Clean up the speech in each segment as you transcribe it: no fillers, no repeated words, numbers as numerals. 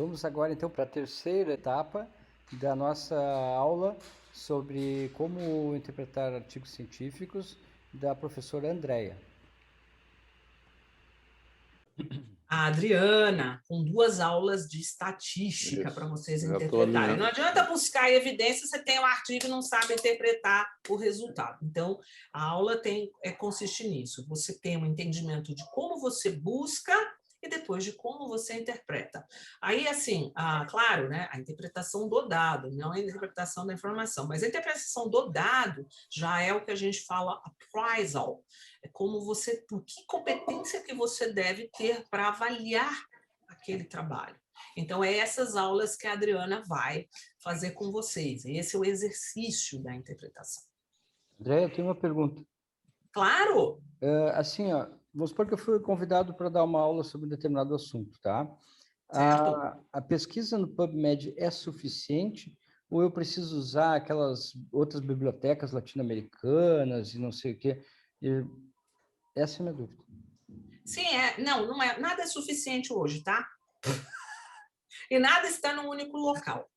Vamos agora então para a terceira etapa da nossa aula sobre como interpretar artigos científicos da professora Andréia. A Adriana, com 2 aulas de estatística para vocês interpretarem. Não adianta buscar evidência, você tem um artigo e não sabe interpretar o resultado. Então, a aula consiste nisso. Você tem um entendimento de como você busca e depois de como você interpreta. Aí, assim, claro, né, a interpretação do dado, não a interpretação da informação, mas a interpretação do dado já é o que a gente fala appraisal. É como você, que competência que você deve ter para avaliar aquele trabalho. Então, é essas aulas que a Adriana vai fazer com vocês. Esse é o exercício da interpretação. Andréia, eu tenho uma pergunta. Claro! Assim, ó, vamos supor que eu fui convidado para dar uma aula sobre um determinado assunto, tá? Certo. A pesquisa no PubMed é suficiente ou eu preciso usar aquelas outras bibliotecas latino-americanas e não sei o quê? Essa é a minha dúvida. Sim, não é, nada é suficiente hoje, tá? E nada está num único local.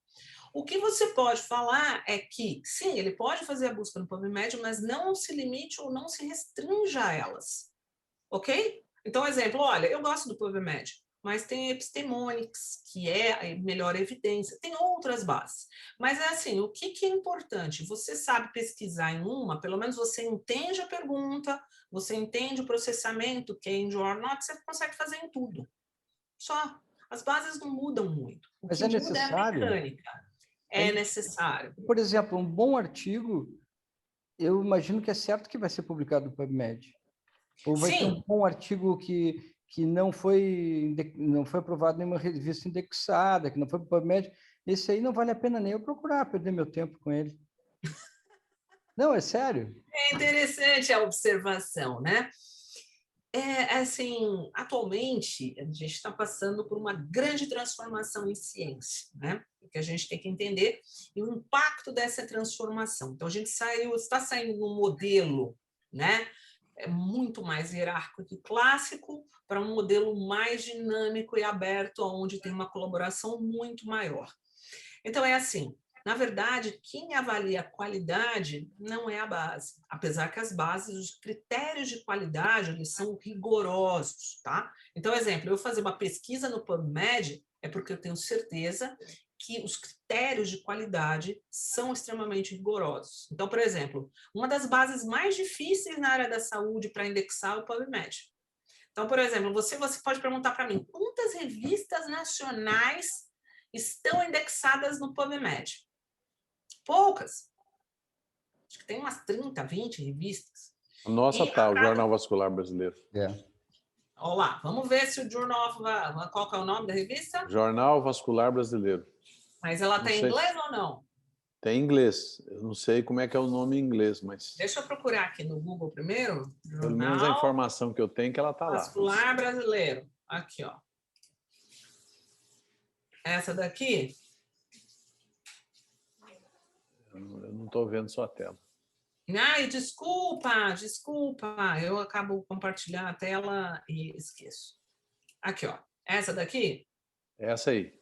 O que você pode falar é que, sim, ele pode fazer a busca no PubMed, mas não se limite ou não se restrinja a elas, ok? Então, exemplo, olha, eu gosto do PubMed, mas tem Epistemonics, que é a melhor evidência, tem outras bases. Mas é assim, o que é importante? Você sabe pesquisar em uma, pelo menos você entende a pergunta, você entende o processamento, change or not, você consegue fazer em tudo. Só. As bases não mudam muito. O Mas que é muda é a necessário? mecânica. É necessário. Por exemplo, um bom artigo, eu imagino que é certo que vai ser publicado no PubMed. Ou vai ser um Sim, bom artigo que não foi aprovado em nenhuma revista indexada, que não foi para o PubMed. Esse aí não vale a pena nem eu procurar, perder meu tempo com ele. Não, é sério. é interessante a observação, né? Assim, atualmente, a gente está passando por uma grande transformação em ciência, né? Que a gente tem que entender e o impacto dessa transformação. Então, a gente está saindo de um modelo, né? Muito mais hierárquico e clássico para um modelo mais dinâmico e aberto, onde tem uma colaboração muito maior. Então, é assim, na verdade, quem avalia a qualidade não é a base, apesar que as bases, os critérios de qualidade, eles são rigorosos, tá? Então, exemplo, eu fazer uma pesquisa no PubMed é porque eu tenho certeza que os critérios de qualidade são extremamente rigorosos. Então, por exemplo, uma das bases mais difíceis na área da saúde para indexar é o PubMed. Então, por exemplo, você pode perguntar para mim, quantas revistas nacionais estão indexadas no PubMed? Poucas. Acho que tem umas 30, 20 revistas. A nossa tá, o Jornal Vascular Brasileiro. Olha lá, vamos ver se o Journal of... Qual que é o nome da revista? Jornal Vascular Brasileiro. Mas ela tem inglês ou não? Tem inglês. Eu não sei como é que é o nome em inglês, mas... Deixa eu procurar aqui no Google primeiro. Pelo menos a informação que eu tenho é que ela tá lá. Vascular Brasileiro. Aqui, ó. Essa daqui... Eu não estou vendo sua tela. Ai, desculpa. Eu acabo compartilhando a tela e esqueço. Aqui, ó. Essa daqui? Essa aí.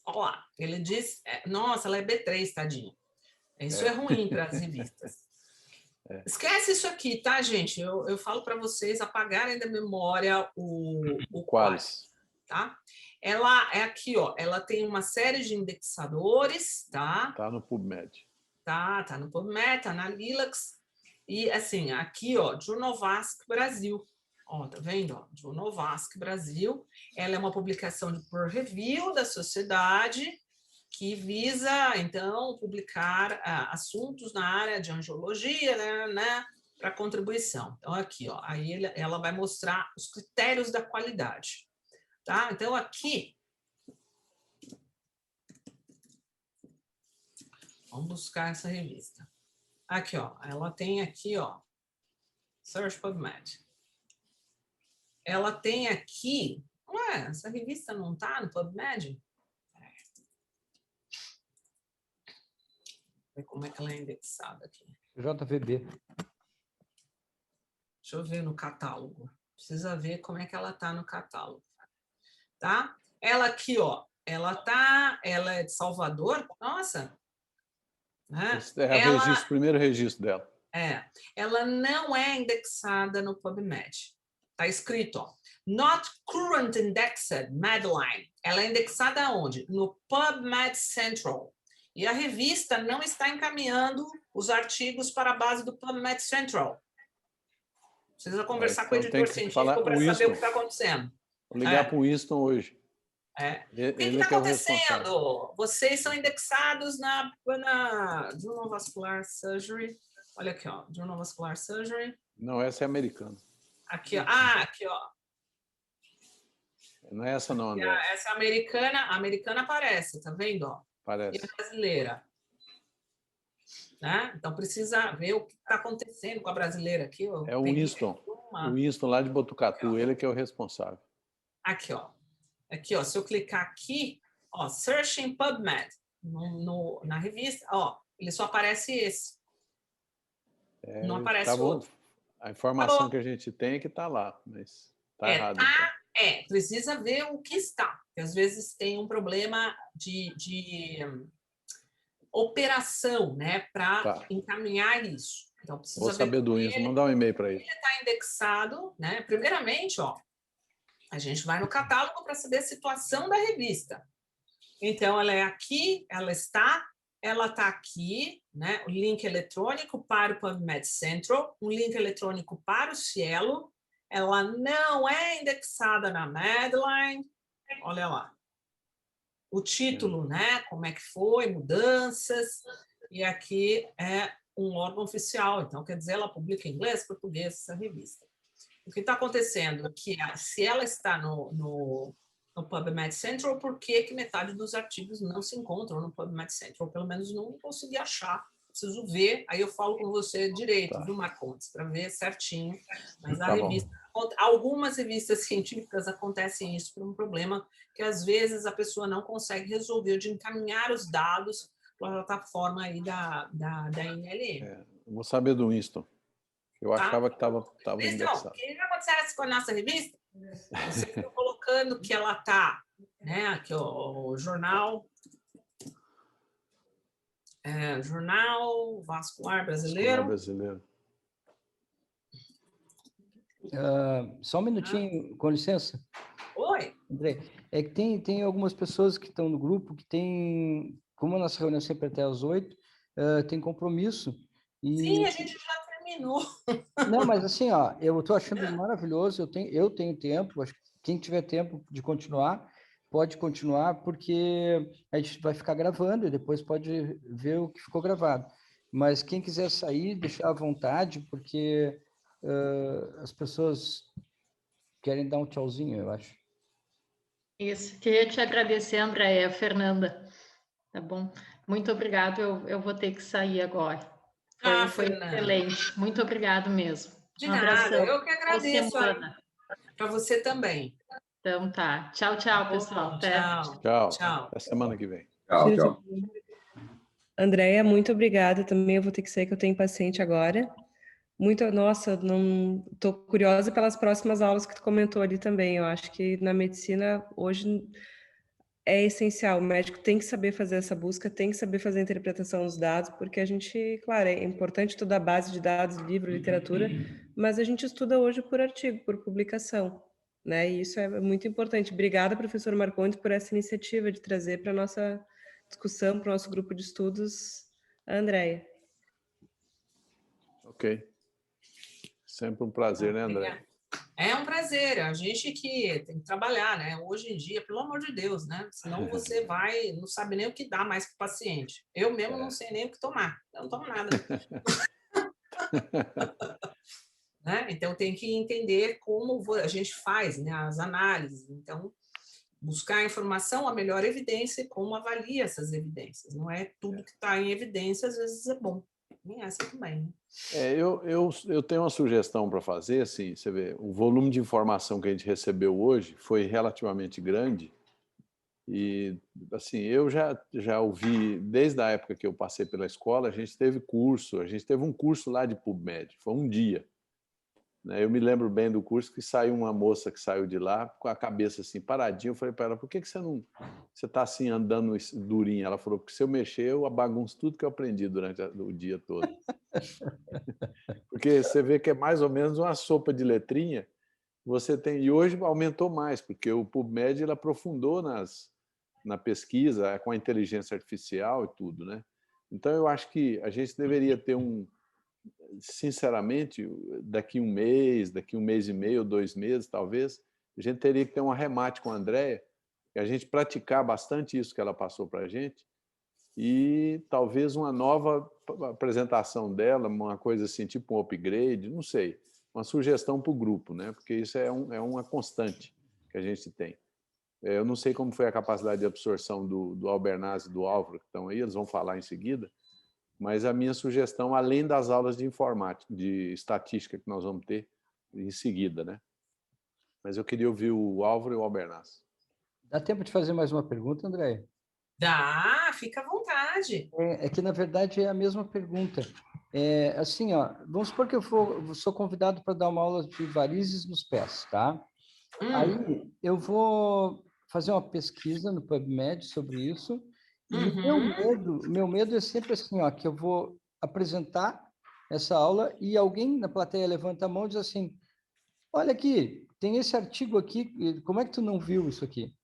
Olha lá. Ele diz... Nossa, ela é B3, tadinho. Isso é ruim para as revistas. Esquece isso aqui, tá, gente? Eu falo para vocês apagarem da memória o Qualis, tá? Ela é aqui, ó. Ela tem uma série de indexadores, tá? Tá no PubMed. Tá no PubMed, tá na Lilacs. E, assim, aqui, ó, Jurnovasc Brasil. Ó, tá vendo? Ó, Jurnovasc Brasil. Ela é uma publicação de peer review da sociedade que visa, então, publicar assuntos na área de angiologia, né, para contribuição. Então, aqui, ó, aí ela vai mostrar os critérios da qualidade. Tá? Então, aqui, vamos buscar essa revista. Aqui, ó, ela tem aqui, ó, Search PubMed. Ela tem aqui, ué, essa revista não está no PubMed? Ver como é que ela é indexada aqui. JVB. Deixa eu ver no catálogo. Precisa ver como é que ela está no catálogo. Tá? Ela aqui, ó, ela é de Salvador, nossa, né? Esse é o primeiro registro dela. Ela não é indexada no PubMed. Está escrito, ó, not current indexed, Medline. Ela é indexada aonde? No PubMed Central. E a revista não está encaminhando os artigos para a base do PubMed Central. Precisa conversar com o editor científico para saber o que está acontecendo. Vou ligar para o Winston hoje. O que está acontecendo? Vocês são indexados na Journal Vascular Surgery. Olha aqui, ó, Journal Vascular Surgery. Não, essa é americana. Aqui, ó. Aqui, ó. Não é essa não, André. Essa é americana. A americana aparece, tá vendo? Ó? Parece. E a brasileira. Né? Então, precisa ver o que está acontecendo com a brasileira aqui. É o Winston. O Winston lá de Botucatu, ele que é o responsável. Aqui, ó. Aqui, ó. Se eu clicar aqui, ó, Searching PubMed, na revista, ó, ele só aparece esse. Não aparece outro. A informação que a gente tem é que está lá, mas está errado. Então. Precisa ver o que está. Porque às vezes tem um problema de operação, né, para encaminhar isso. Então, precisa Vou saber do Winston, mandar um e-mail para ele. Ele está indexado, né? Primeiramente, ó, a gente vai no catálogo para saber a situação da revista. Então, ela é aqui, ela está aqui, né? O link eletrônico para o PubMed Central, um link eletrônico para o Cielo. Ela não é indexada na Medline. Olha lá. O título, né? Como é que foi, mudanças. E aqui é um órgão oficial. Então, quer dizer, ela publica em inglês, português, essa revista. O que está acontecendo é que, se ela está no PubMed Central, por que metade dos artigos não se encontram no PubMed Central? Pelo menos não consegui achar. Preciso ver, aí eu falo com você direito, viu, Marcondes, para ver certinho. Mas a revista, algumas revistas científicas acontecem isso por um problema que, às vezes, a pessoa não consegue resolver de encaminhar os dados para a plataforma aí da NLM. Vou saber do Winston. Eu achava que estava indexado. O que acontece com a nossa revista? Você está colocando que ela está, né? Aqui, ó, o jornal. Jornal Vascular Brasileiro. Só um minutinho, com licença. Oi. André, é que tem algumas pessoas que estão no grupo que tem, como a nossa reunião sempre é até às 8, tem compromisso. Sim, a gente já terminou. Não, mas assim, ó, eu estou achando maravilhoso, eu tenho tempo, acho que quem tiver tempo de continuar, pode continuar, porque a gente vai ficar gravando e depois pode ver o que ficou gravado. Mas quem quiser sair, deixar à vontade, porque as pessoas querem dar um tchauzinho, eu acho. Isso, queria te agradecer, Andréia, Fernanda, tá bom? Muito obrigado, eu vou ter que sair agora. Foi excelente, muito obrigado mesmo. De nada, eu que agradeço. Para você também. Então tá, tchau, pessoal. Tchau. Até semana que vem. Tchau. Andréia, muito obrigada também, eu vou ter que sair, que eu tenho paciente agora. Nossa, estou curiosa pelas próximas aulas que tu comentou ali também. Eu acho que na medicina hoje é essencial. O médico tem que saber fazer essa busca, tem que saber fazer a interpretação dos dados, porque a gente, claro, é importante estudar a base de dados, livro, literatura, mas a gente estuda hoje por artigo, por publicação, né? E isso é muito importante. Obrigada, professor Marcondes, por essa iniciativa de trazer para a nossa discussão, para o nosso grupo de estudos, a Andréia. Ok. Sempre um prazer, né, André? É um prazer. A gente que tem que trabalhar, né? Hoje em dia, pelo amor de Deus, né? Senão você não sabe nem o que dá mais para o paciente. Eu mesmo não sei nem o que tomar. Eu não tomo nada. Né? Então, tem que entender como a gente faz, né? As análises. Então, buscar a informação, a melhor evidência e como avalia essas evidências. Não é tudo que está em evidência, às vezes é bom. Nem essa também, né? Eu tenho uma sugestão para fazer, assim, você vê, o volume de informação que a gente recebeu hoje foi relativamente grande e, assim, eu já ouvi, desde a época que eu passei pela escola, a gente teve um curso lá de PubMed, foi um dia. né? Eu me lembro bem do curso que saiu uma moça que saiu de lá com a cabeça assim paradinha. Eu falei para ela, por que você está assim andando durinha? Ela falou, porque se eu mexer, eu bagunço tudo que eu aprendi durante o dia todo. Porque você vê que é mais ou menos uma sopa de letrinha. Você tem, e hoje aumentou mais, porque o PubMed ele aprofundou na pesquisa com a inteligência artificial e tudo, né? Então eu acho que a gente deveria ter sinceramente, daqui um mês e meio, 2 meses, talvez, a gente teria que ter um arremate com a Andréia, e a gente praticar bastante isso que ela passou para a gente, e talvez uma nova apresentação dela, uma coisa assim, tipo um upgrade, não sei, uma sugestão para o grupo, né? Porque isso é uma constante que a gente tem. Eu não sei como foi a capacidade de absorção do Albernaz e do Álvaro, que estão aí, eles vão falar em seguida, mas a minha sugestão, além das aulas de informática, de estatística que nós vamos ter em seguida, né? Mas eu queria ouvir o Álvaro e o Albernaz. Dá tempo de fazer mais uma pergunta, André? Dá, fica à vontade. É que, na verdade, é a mesma pergunta. Assim, ó, vamos supor que eu sou convidado para dar uma aula de varizes nos pés, tá? Aí eu vou fazer uma pesquisa no PubMed sobre isso, e meu medo é sempre assim, ó, que eu vou apresentar essa aula e alguém na plateia levanta a mão e diz assim, olha aqui, tem esse artigo aqui, como é que tu não viu isso aqui?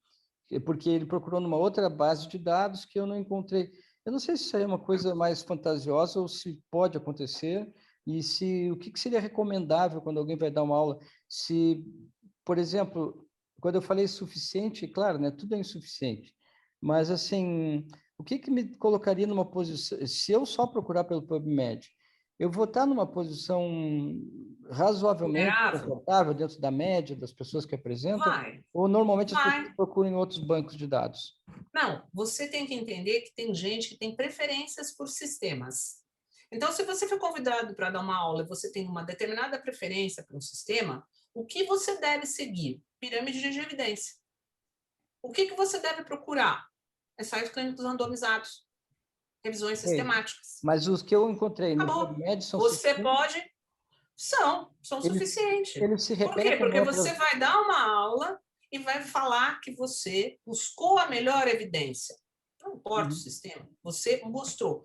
Porque ele procurou numa outra base de dados que eu não encontrei. Eu não sei se isso aí é uma coisa mais fantasiosa ou se pode acontecer, e o que seria recomendável quando alguém vai dar uma aula. Se, por exemplo, quando eu falei suficiente, claro, né, tudo é insuficiente, mas assim, o que me colocaria numa posição, se eu só procurar pelo PubMed, eu vou estar numa posição razoavelmente confortável dentro da média das pessoas que apresentam? Ou normalmente as pessoas procuram em outros bancos de dados? Não, você tem que entender que tem gente que tem preferências por sistemas. Então, se você foi convidado para dar uma aula e você tem uma determinada preferência por um sistema, o que você deve seguir? Pirâmide de evidência. O que você deve procurar? Ensaios clínicos randomizados, revisões sistemáticas. Mas os que eu encontrei no PubMed são suficientes? Você pode... São suficientes. Eles se repetem. Por quê? Porque você vai dar uma aula e vai falar que você buscou a melhor evidência. Não importa o sistema, você mostrou.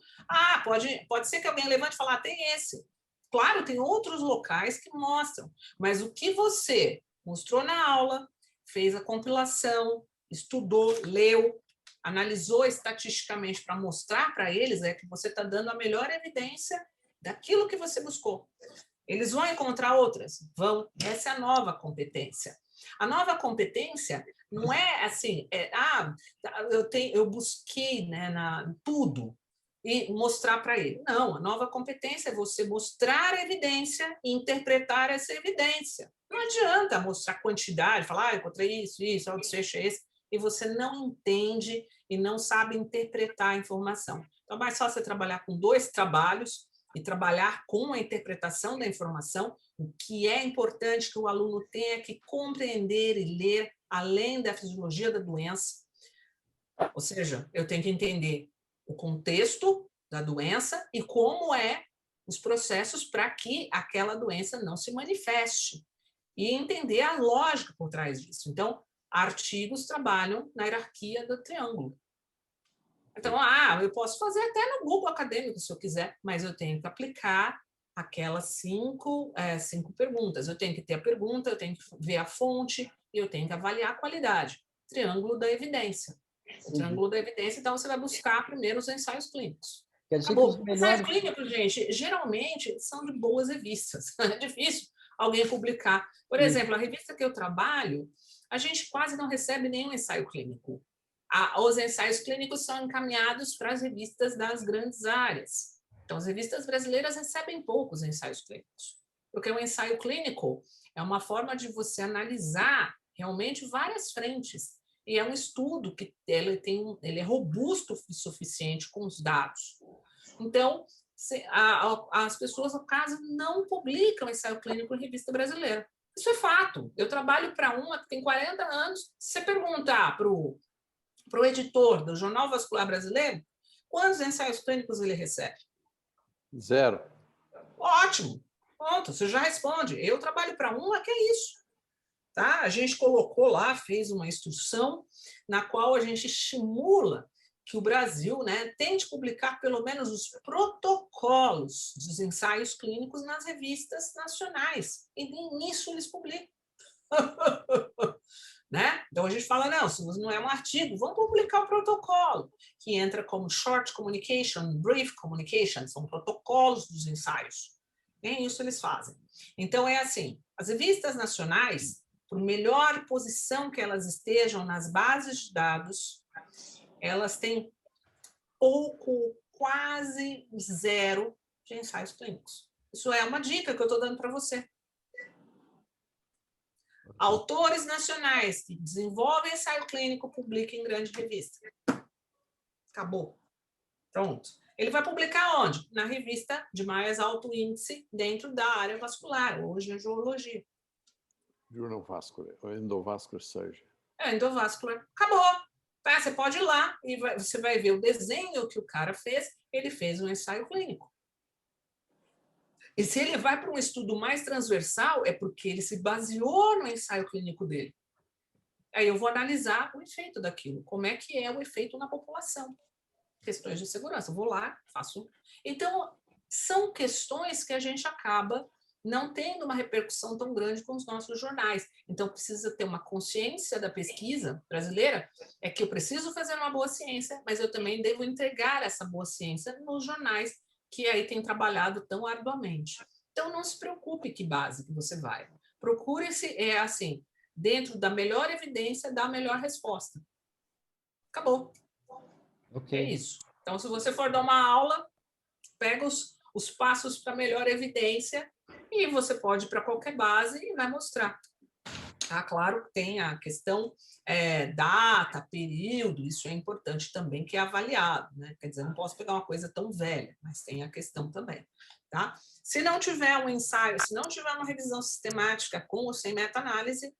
Pode ser que alguém levante e fale, tem esse. Claro, tem outros locais que mostram, mas o que você mostrou na aula, fez a compilação, estudou, leu, analisou estatisticamente para mostrar para eles que você está dando a melhor evidência daquilo que você buscou. Eles vão encontrar outras? Vão. Essa é a nova competência. A nova competência não é assim, eu busquei, né, tudo e mostrar para ele. Não, a nova competência é você mostrar a evidência e interpretar essa evidência. Não adianta mostrar quantidade, falar, encontrei isso, o desfecho é esse, e você não entende e não sabe interpretar a informação. Então, é mais fácil você trabalhar com 2 trabalhos e trabalhar com a interpretação da informação, o que é importante que o aluno tenha que compreender e ler além da fisiologia da doença. Ou seja, eu tenho que entender o contexto da doença e como os processos para que aquela doença não se manifeste. E entender a lógica por trás disso. Então, artigos trabalham na hierarquia do triângulo. Então, eu posso fazer até no Google Acadêmico, se eu quiser, mas eu tenho que aplicar aquelas 5 perguntas. Eu tenho que ter a pergunta, eu tenho que ver a fonte e eu tenho que avaliar a qualidade. Triângulo da evidência. O triângulo da evidência, então, você vai buscar primeiro os ensaios clínicos. Ensaios clínicos, gente, geralmente são de boas revistas. É difícil alguém publicar. Por exemplo, a revista que eu trabalho, a gente quase não recebe nenhum ensaio clínico. Os ensaios clínicos são encaminhados para as revistas das grandes áreas. Então, as revistas brasileiras recebem poucos ensaios clínicos, porque o ensaio clínico é uma forma de você analisar realmente várias frentes, e é um estudo que ele é robusto o suficiente com os dados. Então, as pessoas, no caso, não publicam ensaio clínico em revista brasileira. Isso é fato. Eu trabalho para uma que tem 40 anos. Se você perguntar para o editor do Jornal Vascular Brasileiro, quantos ensaios clínicos ele recebe? 0. Ótimo. Pronto, você já responde. Eu trabalho para uma, que é isso. Tá? A gente colocou lá, fez uma instrução na qual a gente estimula que o Brasil, né, tente publicar pelo menos os protocolos dos ensaios clínicos nas revistas nacionais. E nem nisso eles publicam. Né? Então a gente fala, não, se não é um artigo, vamos publicar o protocolo, que entra como short communication, brief communication, são protocolos dos ensaios. Nem isso eles fazem. Então é assim, as revistas nacionais, por melhor posição que elas estejam nas bases de dados, elas têm pouco, quase zero de ensaios clínicos. Isso é uma dica que eu estou dando para você. Autores nacionais que desenvolvem ensaio clínico publicam em grande revista. Acabou. Pronto. Ele vai publicar onde? Na revista de mais alto índice dentro da área vascular, hoje angiologia. Journal Vascular, Endovascular Surgery. Endovascular. Acabou. Tá? Você pode ir lá e você vai ver o desenho que o cara fez. Ele fez um ensaio clínico. E se ele vai para um estudo mais transversal, é porque ele se baseou no ensaio clínico dele. Aí eu vou analisar o efeito daquilo, como é que é o efeito na população. Questões de segurança. Eu vou lá, faço. Então, são questões que a gente acaba não tendo uma repercussão tão grande com os nossos jornais. Então, precisa ter uma consciência da pesquisa brasileira, é que eu preciso fazer uma boa ciência, mas eu também devo entregar essa boa ciência nos jornais que aí têm trabalhado tão arduamente. Então, não se preocupe que base que você vai. Procure-se, assim, dentro da melhor evidência, da melhor resposta. Acabou. Okay. É isso. Então, se você for dar uma aula, pega os passos para melhor evidência e você pode ir para qualquer base e vai mostrar. Ah, claro que tem a questão data, período, isso é importante também, que é avaliado, né? Quer dizer, não posso pegar uma coisa tão velha, mas tem a questão também, tá? Se não tiver um ensaio, se não tiver uma revisão sistemática com ou sem meta-análise,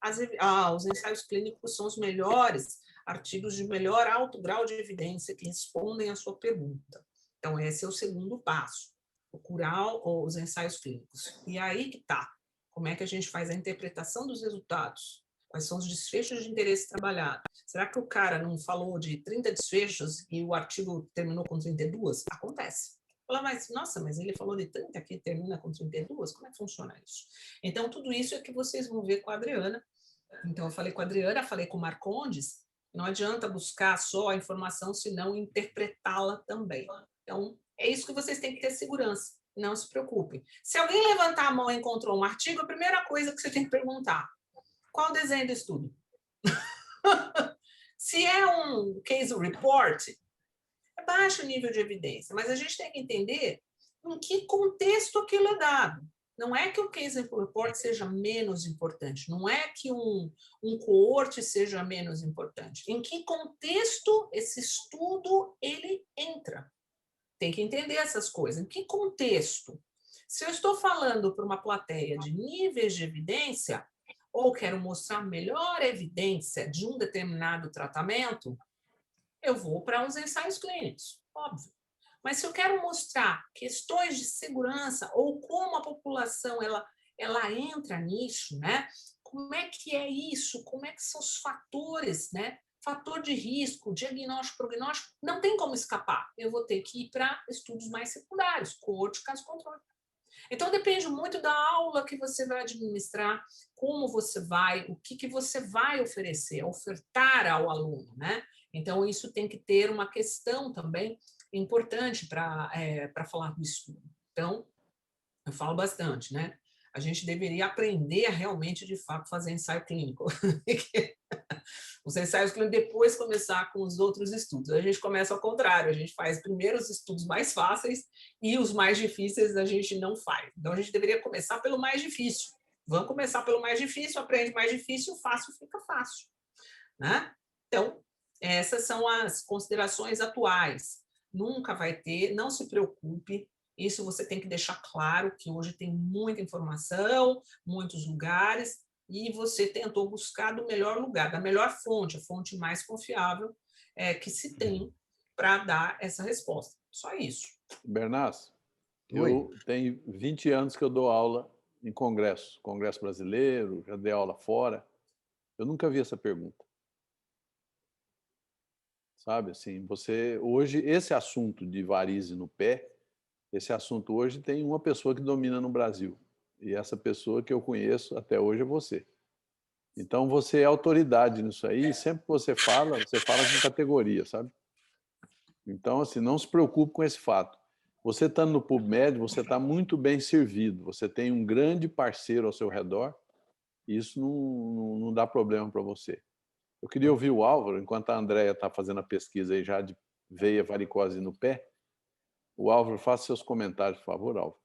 os ensaios clínicos são os melhores artigos de melhor alto grau de evidência que respondem à sua pergunta. Então, esse é o segundo passo, procurar os ensaios clínicos. E aí que está. Como é que a gente faz a interpretação dos resultados? Quais são os desfechos de interesse trabalhado? Será que o cara não falou de 30 desfechos e o artigo terminou com 32? Acontece. Fala, nossa, mas ele falou de 30 aqui termina com 32? Como é que funciona isso? Então, tudo isso é que vocês vão ver com a Adriana. Então, eu falei com a Adriana, falei com o Marcondes. Não adianta buscar só a informação, senão interpretá-la também. Então, é isso que vocês têm que ter segurança. Não se preocupem. Se alguém levantar a mão e encontrou um artigo, a primeira coisa que você tem que perguntar: qual o desenho do estudo? Se é um case report, é baixo nível de evidência, mas a gente tem que entender em que contexto aquilo é dado. Não é que o case report seja menos importante, não é que um coorte seja menos importante. Em que contexto esse estudo ele entra? Tem que entender essas coisas. Em que contexto? Se eu estou falando para uma plateia de níveis de evidência, ou quero mostrar melhor evidência de um determinado tratamento, eu vou para os ensaios clínicos, óbvio. Mas se eu quero mostrar questões de segurança ou como a população ela entra nisso, né? Como é que é isso? Como é que são os fatores, né? Fator de risco, diagnóstico, prognóstico, não tem como escapar. Eu vou ter que ir para estudos mais secundários, coorte, caso controle. Então, depende muito da aula que você vai administrar, como você vai, o que você vai oferecer, ofertar ao aluno, né? Então, isso tem que ter uma questão também importante para falar do estudo. Então, eu falo bastante, né? A gente deveria aprender a realmente, de fato, fazer ensaio clínico. Os ensaios clínicos depois começar com os outros estudos. A gente começa ao contrário, a gente faz primeiro os estudos mais fáceis e os mais difíceis a gente não faz. Então, a gente deveria começar pelo mais difícil. Vamos começar pelo mais difícil, aprende mais difícil, fácil fica fácil. Né? Então, essas são as considerações atuais. Nunca vai ter, não se preocupe, isso você tem que deixar claro, que hoje tem muita informação, muitos lugares, e você tentou buscar do melhor lugar, da melhor fonte, a fonte mais confiável que se tem para dar essa resposta. Só isso. Bernas, Eu tenho 20 anos que eu dou aula em congresso brasileiro, já dei aula fora. Eu nunca vi essa pergunta. Sabe, assim, você... Hoje, esse assunto de varize no pé, esse assunto hoje tem uma pessoa que domina no Brasil. E essa pessoa que eu conheço até hoje é você. Então, você é autoridade nisso aí, e sempre que você fala com categoria, sabe? Então, assim, não se preocupe com esse fato. Você estando no PubMed, você está muito bem servido. Você tem um grande parceiro ao seu redor, e isso não dá problema para você. Eu queria ouvir o Álvaro, enquanto a Andréia está fazendo a pesquisa aí já de veia varicose no pé. O Álvaro, faça seus comentários, por favor, Álvaro.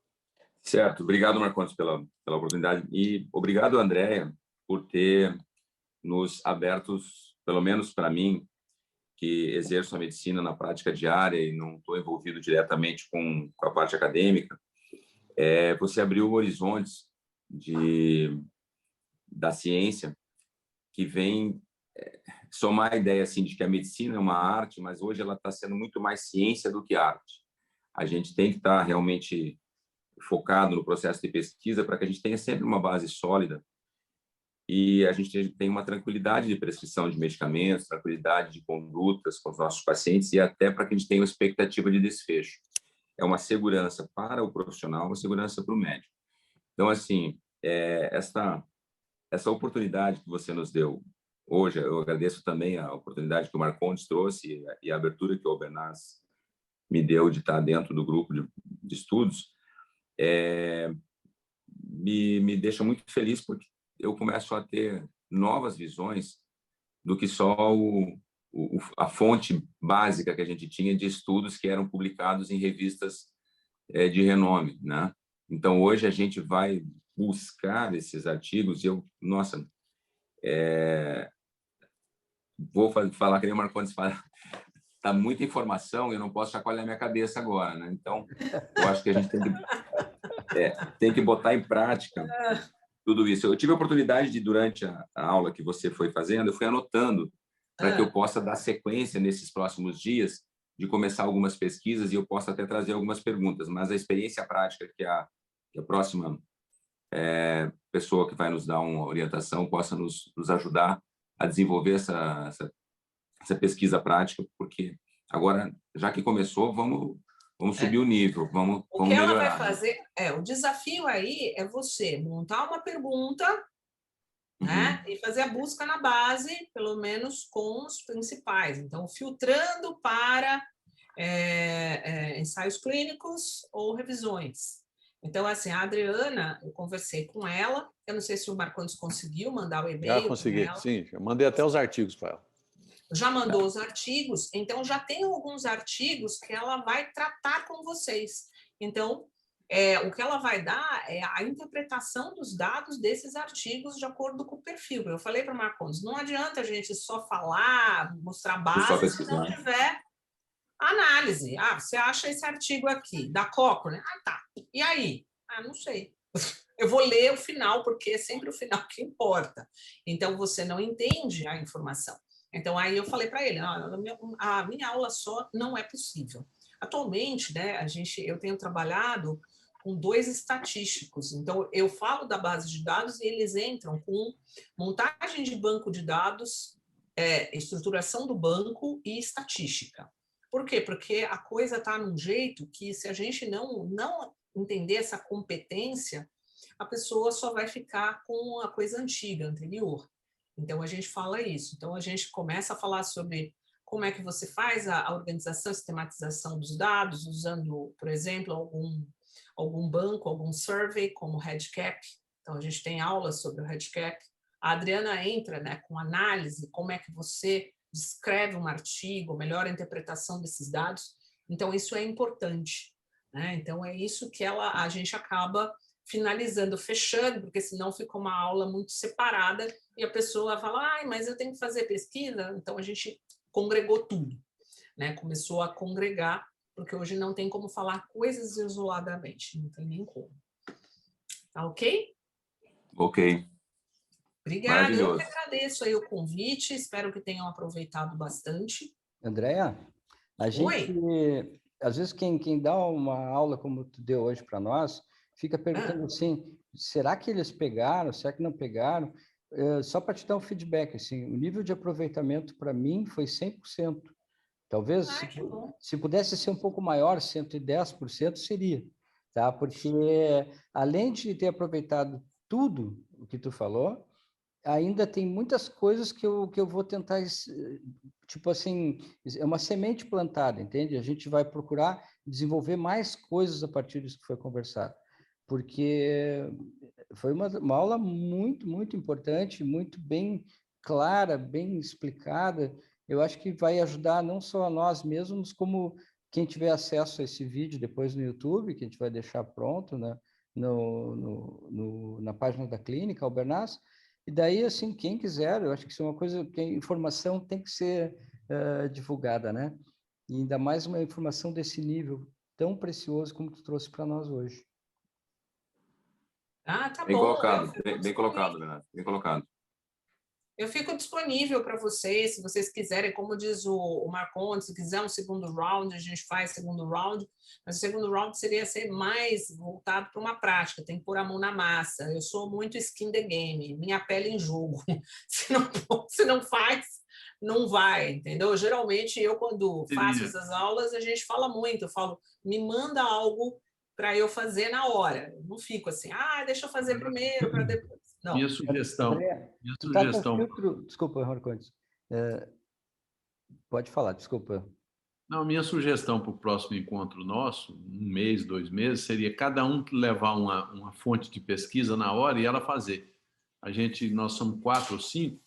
Certo. Obrigado, Marcondes, pela oportunidade. E obrigado, Andréia, por ter nos abertos, pelo menos para mim, que exerço a medicina na prática diária e não estou envolvido diretamente com a parte acadêmica, você abriu horizontes da ciência que vem somar a ideia assim, de que a medicina é uma arte, mas hoje ela está sendo muito mais ciência do que arte. A gente tem que estar realmente focado no processo de pesquisa para que a gente tenha sempre uma base sólida e a gente tem uma tranquilidade de prescrição de medicamentos, tranquilidade de condutas com os nossos pacientes e até para que a gente tenha uma expectativa de desfecho. É uma segurança para o profissional, uma segurança para o médico. Então, assim, essa oportunidade que você nos deu hoje, eu agradeço também a oportunidade que o Marcondes trouxe e a abertura que o Albernaz me deu de estar dentro do grupo de estudos, me deixa muito feliz porque eu começo a ter novas visões do que só a fonte básica que a gente tinha de estudos que eram publicados em revistas de renome, né? Então, hoje a gente vai buscar esses artigos e nossa, vou falar que nem o Marcondes fala, tá muita informação e eu não posso chacoalhar minha cabeça agora, né? Então, eu acho que a gente tem que botar em prática tudo isso. Eu tive a oportunidade de, durante a aula que você foi fazendo, eu fui anotando para que eu possa dar sequência nesses próximos dias, de começar algumas pesquisas e eu possa até trazer algumas perguntas, mas a experiência prática que a próxima pessoa que vai nos dar uma orientação possa nos ajudar a desenvolver essa pesquisa prática, porque agora, já que começou, vamos subir o nível, vamos o que ela melhorar. vai fazer, o desafio aí é você montar uma pergunta, né, e fazer a busca na base, pelo menos com os principais. Então, filtrando para ensaios clínicos ou revisões. Então, assim, a Adriana, eu conversei com ela, eu não sei se o Marcondes conseguiu mandar o e-mail. Já consegui, sim, eu mandei até os artigos para ela. Já mandou os artigos, então já tem alguns artigos que ela vai tratar com vocês. Então, o que ela vai dar é a interpretação dos dados desses artigos de acordo com o perfil. Eu falei para o Marcondes, não adianta a gente só falar, mostrar base, se não tiver análise. Você acha esse artigo aqui, da Cochrane? Tá. E aí? Não sei. Eu vou ler o final, porque é sempre o final que importa. Então, você não entende a informação. Então, aí eu falei para ele, a minha aula só não é possível. Atualmente, né, eu tenho trabalhado com 2 estatísticos. Então, eu falo da base de dados e eles entram com montagem de banco de dados, estruturação do banco e estatística. Por quê? Porque a coisa está num jeito que, se a gente não entender essa competência, a pessoa só vai ficar com a coisa antiga, anterior. Então, a gente fala isso. Então, a gente começa a falar sobre como é que você faz a organização e sistematização dos dados, usando, por exemplo, algum banco, algum survey, como o REDCap. Então, a gente tem aulas sobre o REDCap. A Adriana entra, né, com análise, como é que você descreve um artigo, melhora a interpretação desses dados. Então, isso é importante, né? Então, é isso que a gente acaba finalizando, fechando, porque senão fica uma aula muito separada e a pessoa fala, mas eu tenho que fazer pesquisa. Então, a gente congregou tudo, né? Começou a congregar, porque hoje não tem como falar coisas isoladamente, não tem nem como. Tá ok? Ok. Obrigada, eu que agradeço aí o convite, espero que tenham aproveitado bastante. Andréia, a às vezes quem dá uma aula como tu deu hoje para nós, fica perguntando assim, será que eles pegaram, será que não pegaram? Só para te dar um feedback, assim, o nível de aproveitamento para mim foi 100%. Talvez, se pudesse ser um pouco maior, 110% seria, tá? Porque além de ter aproveitado tudo o que tu falou, ainda tem muitas coisas que eu vou tentar, tipo assim, é uma semente plantada, entende? A gente vai procurar desenvolver mais coisas a partir disso que foi conversado, porque foi uma aula muito, muito importante, muito bem clara, bem explicada. Eu acho que vai ajudar não só a nós mesmos, como quem tiver acesso a esse vídeo depois no YouTube, que a gente vai deixar pronto, né? Na página da clínica, Albernaz. E daí, assim, quem quiser, eu acho que isso é uma coisa que a informação tem que ser divulgada, né? E ainda mais uma informação desse nível tão precioso como tu trouxe para nós hoje. Tá bem bom. Colocado, bem colocado, Leonardo, bem colocado. Eu fico disponível para vocês, se vocês quiserem, como diz o Marcondes, se quiser um segundo round, a gente faz segundo round, mas o segundo round seria ser mais voltado para uma prática, tem que pôr a mão na massa. Eu sou muito skin the game, minha pele em jogo. Se não faz, não vai, entendeu? Geralmente, eu, quando faço essas aulas, a gente fala muito, eu falo, me manda algo para eu fazer na hora. Eu não fico assim, deixa eu fazer primeiro, para depois. Não. Minha sugestão. André, tu tá com filtro... Desculpa, Marcondes. Pode falar, desculpa. Não, minha sugestão para o próximo encontro nosso, 1 mês, 2 meses, seria cada um levar uma fonte de pesquisa na hora e ela fazer. Nós somos 4 ou 5,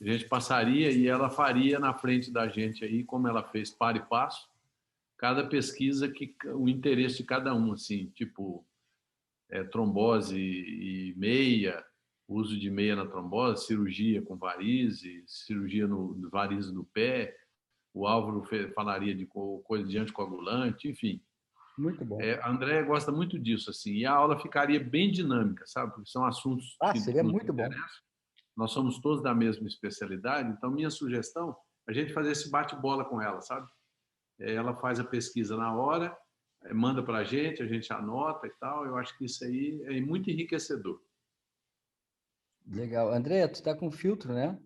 a gente passaria e ela faria na frente da gente aí, como ela fez par e passo, cada pesquisa, o interesse de cada um, assim, tipo trombose e meia, uso de meia na trombose, cirurgia com varize, cirurgia no varize do pé, o Álvaro falaria de coisa de anticoagulante, enfim. Muito bom. A Andréa gosta muito disso, assim, e a aula ficaria bem dinâmica, sabe? Porque são assuntos que seria nos muito interessam. bom. Nós somos todos da mesma especialidade, então minha sugestão é a gente fazer esse bate-bola com ela, sabe? Ela faz a pesquisa na hora, manda para a gente anota e tal. Eu acho que isso aí é muito enriquecedor. Legal. André, tu está com filtro, né?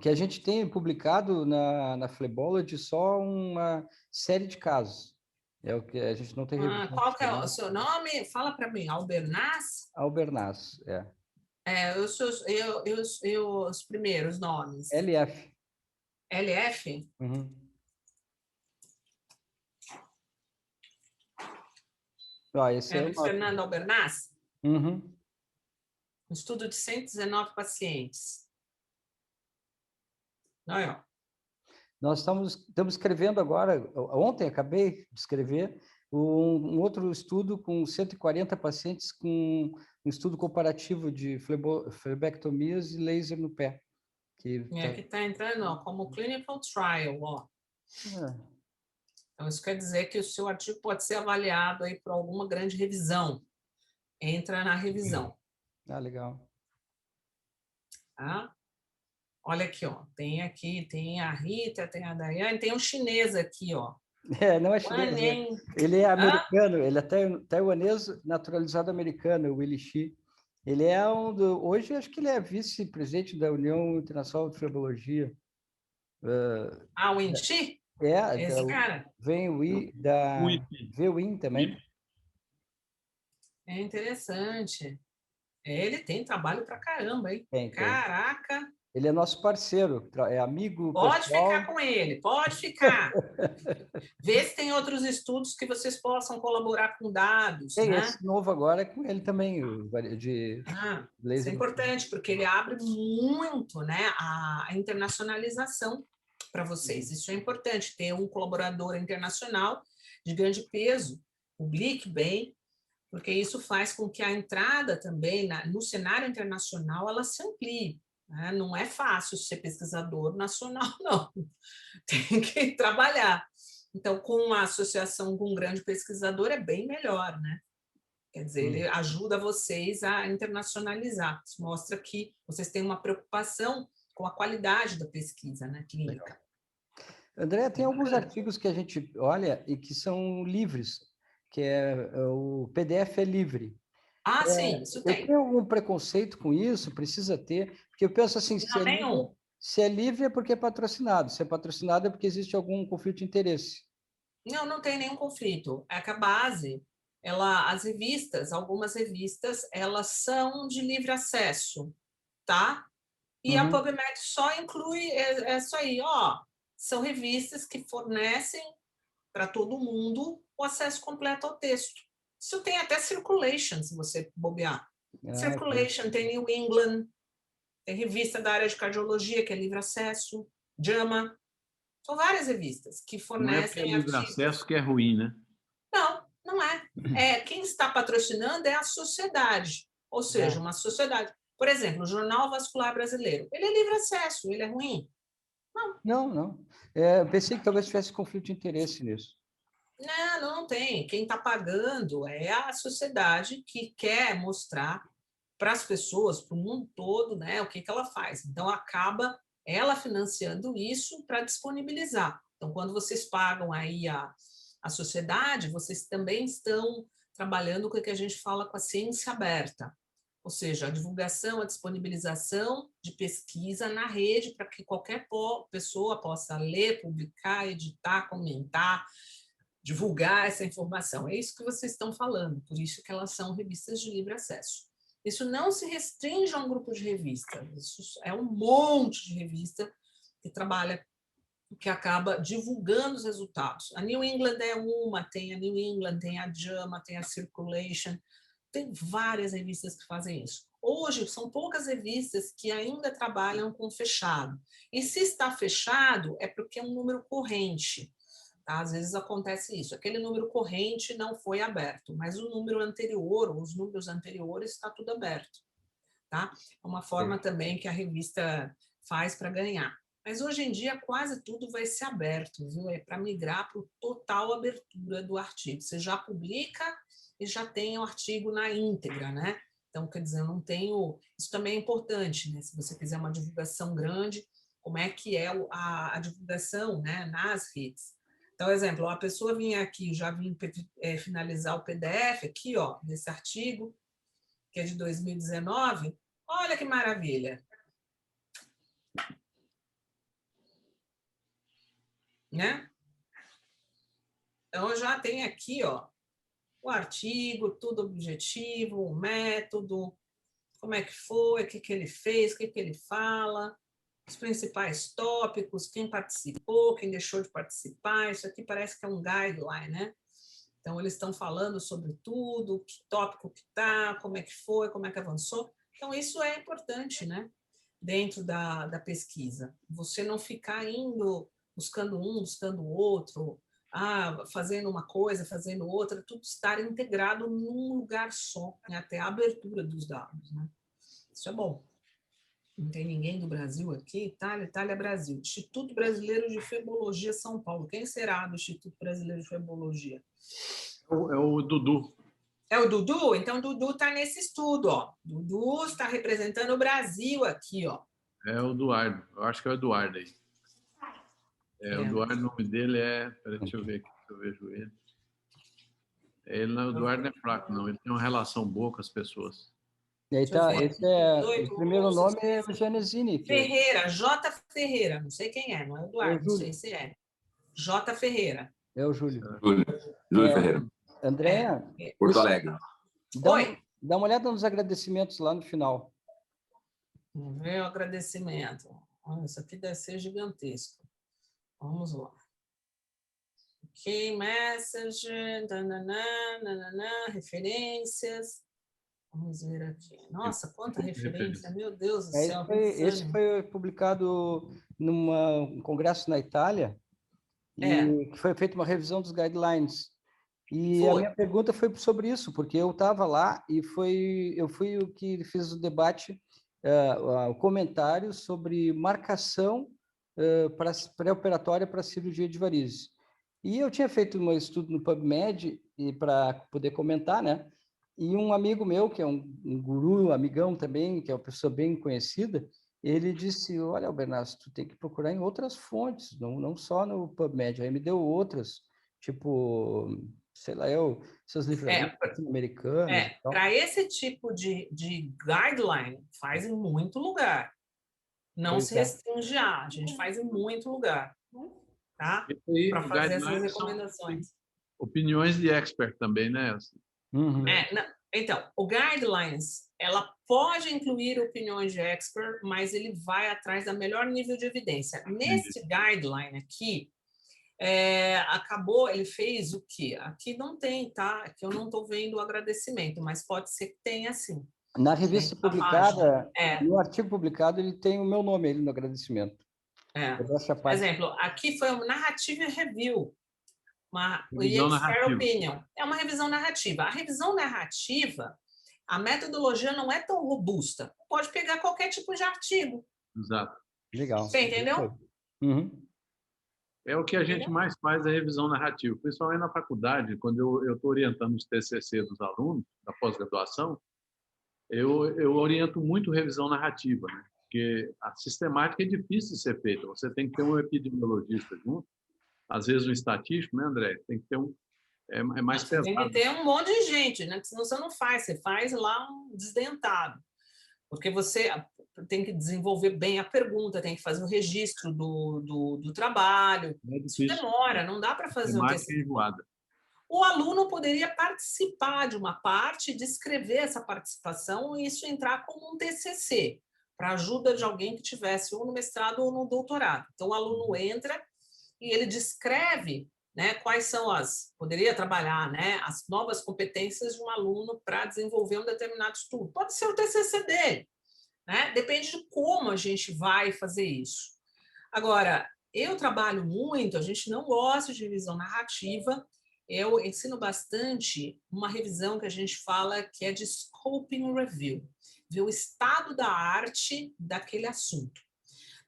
Que a gente tem publicado na Flebology só uma série de casos. É o que a gente não tem revisão. Qual que é o seu nome? Fala para mim. Albernaz? Albernaz, os primeiros nomes. LF. LF? Uhum. Esse é o Fernando Albernaz? Uhum. Um estudo de 119 pacientes. Olha. Nós estamos escrevendo agora, ontem acabei de escrever, um outro estudo com 140 pacientes com um estudo comparativo de flebectomias e laser no pé. Que está entrando como clinical trial. Então, isso quer dizer que o seu artigo pode ser avaliado aí por alguma grande revisão. Entra na revisão. Legal. Tá? Olha aqui, tem a Rita, tem a Daiane, tem um chinês aqui, ó. Não é chinês, ele é americano, ele é taiwanês naturalizado americano, o Willy Xi. Ele é hoje acho que ele é vice-presidente da União Internacional de Flebologia. O Willy Xi? Esse cara? Vem o I da VWIN também. É interessante. Ele tem trabalho pra caramba, hein? Caraca! Ele é nosso parceiro, é amigo. Pode ficar com ele, pode ficar. Vê se tem outros estudos que vocês possam colaborar com dados. Tem, né? Esse novo agora é com ele também, de isso é importante, porque ele abre muito, né, a internacionalização para vocês. Isso é importante, ter um colaborador internacional de grande peso, publique bem, porque isso faz com que a entrada também no cenário internacional ela se amplie. Né? Não é fácil ser pesquisador nacional, não. Tem que trabalhar. Então, com uma associação com um grande pesquisador é bem melhor, né? Quer dizer, ele ajuda vocês a internacionalizar. Isso mostra que vocês têm uma preocupação com a qualidade da pesquisa, né, clínica. André, tem alguns artigos que a gente olha e que são livres, que o PDF é livre. Ah, sim, isso Eu tem. tenho algum preconceito com isso? Precisa ter? Porque eu penso assim, Não, nenhum. se é livre é porque é patrocinado, se é patrocinado é porque existe algum conflito de interesse. Não, não tem nenhum conflito. É que a base, as revistas, algumas revistas, elas são de livre acesso, tá? E a PubMed só inclui, é isso aí, ó, são revistas que fornecem para todo mundo o acesso completo ao texto. Isso tem até Circulation, se você bobear. Circulation, tem New England, tem revista da área de cardiologia, que é livre acesso, JAMA. São várias revistas que fornecem não é livre acesso que é ruim, né? Não, não é. Quem está patrocinando é a sociedade, ou seja, uma sociedade. Por exemplo, o Jornal Vascular Brasileiro. Ele é livre acesso, ele é ruim? Não. Eu pensei que talvez tivesse conflito de interesse nisso. Não tem. Quem está pagando é a sociedade que quer mostrar para as pessoas, para o mundo todo, né, o que ela faz. Então, acaba ela financiando isso para disponibilizar. Então, quando vocês pagam aí a sociedade, vocês também estão trabalhando com o que a gente fala com a ciência aberta, ou seja, a divulgação, a disponibilização de pesquisa na rede para que qualquer pessoa possa ler, publicar, editar, comentar, divulgar essa informação. É isso que vocês estão falando, por isso que elas são revistas de livre acesso. Isso não se restringe a um grupo de revistas, isso é um monte de revista que trabalha, que acaba divulgando os resultados. A New England é uma, tem a New England, tem a JAMA, tem a Circulation, tem várias revistas que fazem isso. Hoje, são poucas revistas que ainda trabalham com fechado. E se está fechado, é porque é um número corrente. Tá? Às vezes acontece isso. Aquele número corrente não foi aberto, mas o número anterior, ou os números anteriores, está tudo aberto. Tá? É uma forma também que a revista faz para ganhar. Mas hoje em dia quase tudo vai ser aberto, viu? É para migrar para total abertura do artigo. Você já publica e já tem o artigo na íntegra, né? Então, quer dizer, eu não tenho... Isso também é importante, né? Se você fizer uma divulgação grande, como é que é a divulgação, né? Nas redes. Então, exemplo, a pessoa vinha aqui, já vim finalizar o PDF aqui, ó, desse artigo, que é de 2019. Olha que maravilha! Né? Então, já tem aqui, ó, o artigo, tudo objetivo, o método, como é que foi, o que ele fez, o que ele fala, os principais tópicos, quem participou, quem deixou de participar. Isso aqui parece que é um guideline, né? Então, eles estão falando sobre tudo, que tópico que está, como é que foi, como é que avançou. Então, isso é importante, né? Dentro da pesquisa. Você não ficar indo, buscando um, buscando o outro, fazendo uma coisa, fazendo outra, tudo estar integrado num lugar só, né? Até a abertura dos dados, né? Isso é bom. Não tem ninguém do Brasil aqui? Itália, Brasil. Instituto Brasileiro de Febologia, São Paulo. Quem será do Instituto Brasileiro de Febologia? É o Dudu. É o Dudu? Então, o Dudu está nesse estudo, ó. Dudu está representando o Brasil aqui, ó. É o Eduardo. Eu acho que é o Eduardo aí. O Eduardo, o nome dele é... Peraí, deixa eu ver aqui, se eu vejo ele. O Eduardo não é fraco, não. Ele tem uma relação boa com as pessoas. E aí tá, o primeiro nome é o Genesini. Ferreira, J. Ferreira. Não sei quem é, não é o Eduardo, não sei se é. J. Ferreira. É o Júlio. Júlio Ferreira. André, Porto Alegre. Dá uma olhada nos agradecimentos lá no final. Vamos ver o agradecimento. Olha, isso aqui deve ser gigantesco. Vamos lá. Ok, message, referências. Vamos ver aqui. Nossa, quanta referência, meu Deus do céu. Esse foi publicado num congresso na Itália, e que foi feita uma revisão dos guidelines. E a minha pergunta foi sobre isso, porque eu estava lá e eu fui o que fiz o debate, o comentário sobre marcação pré-operatória para cirurgia de varizes. E eu tinha feito um estudo no PubMed para poder comentar, né? E um amigo meu, que é um guru, amigão também, que é uma pessoa bem conhecida, ele disse, olha, Bernardo, tu tem que procurar em outras fontes, não só no PubMed. Aí me deu outras, tipo, sei lá, essas livrarias latino-americanas e tal. Para esse tipo de guideline, faz em muito lugar. Não se restringe a gente faz em muito lugar, tá? Para fazer essas recomendações. Opiniões de expert também, né? Uhum. Então, o guidelines, ela pode incluir opiniões de expert, mas ele vai atrás da melhor nível de evidência. Nesse guideline aqui, ele fez o quê? Aqui não tem, tá? Aqui eu não estou vendo o agradecimento, mas pode ser que tenha sim. Na revista publicada, no artigo publicado, ele tem o meu nome ali no agradecimento. Por exemplo, aqui foi uma narrativa review, uma fair opinion. É uma revisão narrativa. A revisão narrativa, a metodologia não é tão robusta. Pode pegar qualquer tipo de artigo. Exato. Legal. Você entendeu? Uhum. É o que a gente mais faz, a revisão narrativa. Principalmente na faculdade, quando eu estou orientando os TCC dos alunos, da pós-graduação, eu oriento muito revisão narrativa, né? Porque a sistemática é difícil de ser feita. Você tem que ter um epidemiologista junto, às vezes um estatístico, né, André? Tem que ter é mais pesado. Tem que ter um monte de gente, né? Senão você não faz, você faz lá um desdentado. Porque você tem que desenvolver bem a pergunta, tem que fazer o registro do trabalho. Isso demora, não dá para fazer um TCC. O aluno poderia participar de uma parte, descrever essa participação e isso entrar como um TCC, para ajuda de alguém que tivesse ou no mestrado ou no doutorado. Então, o aluno entra e ele descreve, né, quais são poderia trabalhar, né, as novas competências de um aluno para desenvolver um determinado estudo. Pode ser o TCC dele, né? Depende de como a gente vai fazer isso. Agora, eu trabalho muito, a gente não gosta de revisão narrativa, eu ensino bastante uma revisão que a gente fala que é de scoping review, ver o estado da arte daquele assunto.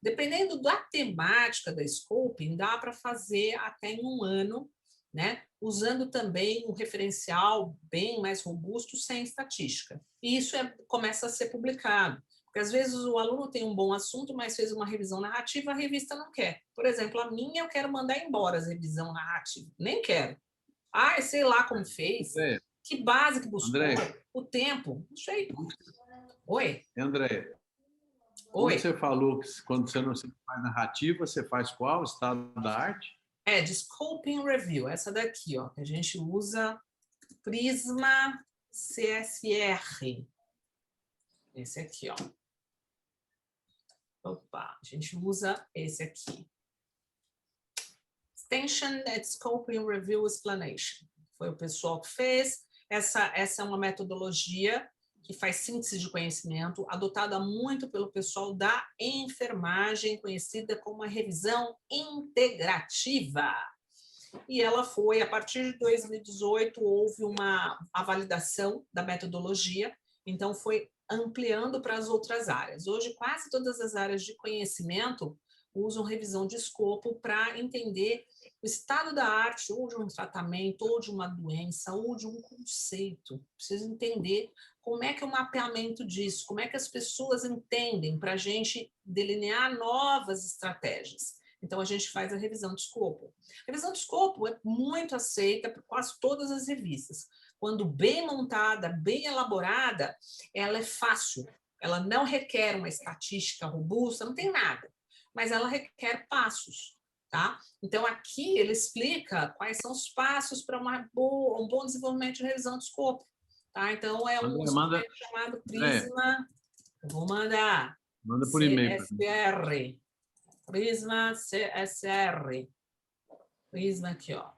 Dependendo da temática da scoping, dá para fazer até em um ano, né? Usando também um referencial bem mais robusto, sem estatística. E isso começa a ser publicado. Porque, às vezes, o aluno tem um bom assunto, mas fez uma revisão narrativa, a revista não quer. Por exemplo, a minha, eu quero mandar embora a revisão narrativa. Nem quero. Sei lá como fez. André, que base que buscou. André, o tempo. Não sei. Oi? André, Oi? você falou que quando você não faz narrativa, você faz qual? Estado da arte? De Scoping Review. Essa daqui, ó, que a gente usa Prisma CSR. Esse aqui, ó. Opa, a gente usa esse aqui. Extension at Scoping Review Explanation. Foi o pessoal que fez. Essa é uma metodologia que faz síntese de conhecimento, adotada muito pelo pessoal da enfermagem, conhecida como a revisão integrativa. E ela foi, a partir de 2018, houve a validação da metodologia, então foi ampliando para as outras áreas. Hoje, quase todas as áreas de conhecimento usam revisão de escopo para entender o estado da arte, ou de um tratamento, ou de uma doença, ou de um conceito. Precisa entender como é que é o mapeamento disso, como é que as pessoas entendem para a gente delinear novas estratégias. Então, a gente faz a revisão de escopo. A revisão de escopo é muito aceita por quase todas as revistas. Quando bem montada, bem elaborada, ela é fácil. Ela não requer uma estatística robusta, não tem nada. Mas ela requer passos, tá? Então, aqui ele explica quais são os passos para um bom desenvolvimento de revisão de escopo, tá? Então, é um instrumento chamado Prisma. Eu vou mandar. Manda por e-mail. CSR. Prisma CSR. Prisma aqui, ó.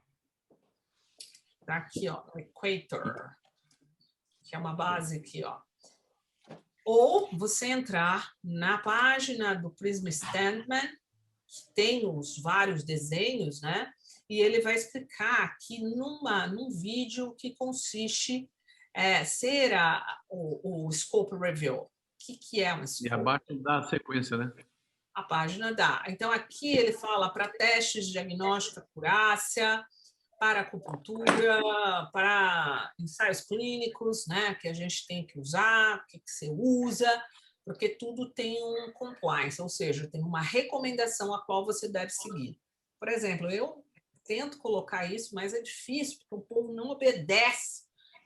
Tá aqui, ó. Equator. Que é uma base aqui, ó. Ou você entrar na página do Prisma Standman, que tem os vários desenhos, né? E ele vai explicar aqui num vídeo que consiste ser o Scope Review. O que é um Scope? E abaixo dá a sequência, né? A página dá. Então, aqui ele fala para testes de diagnóstico de acurácia, para acupuntura, para ensaios clínicos, né, que a gente tem que usar, o que você usa, porque tudo tem um compliance, ou seja, tem uma recomendação a qual você deve seguir. Por exemplo, eu tento colocar isso, mas é difícil, porque o povo não obedece,